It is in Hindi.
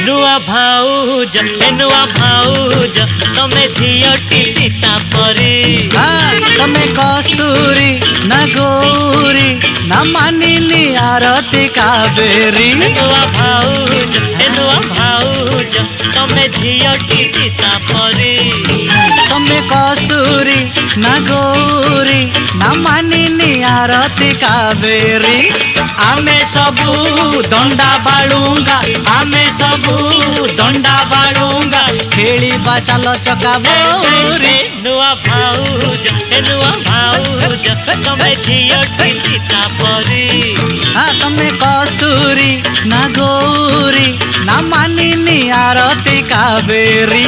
नुआ भाऊज तमे झियोटी सीता परी तमे कस्तूरी ना गौरी ना मानिनी आरती कावेरी नुआ भाऊज तमे झियोटी सीता परी तमे कस्तूरी ना गौरी ना मानिनी आरती कावेरी आमे सबू दंडा बाळुंगा आमे सबू दंडा बाळुंगा खेलिबा चाल चका बोरी नुआ भाऊज तमे झियोटी सीता परी तमे कस्तूरी ना गौरी ना मानिनी आरती कावेरी।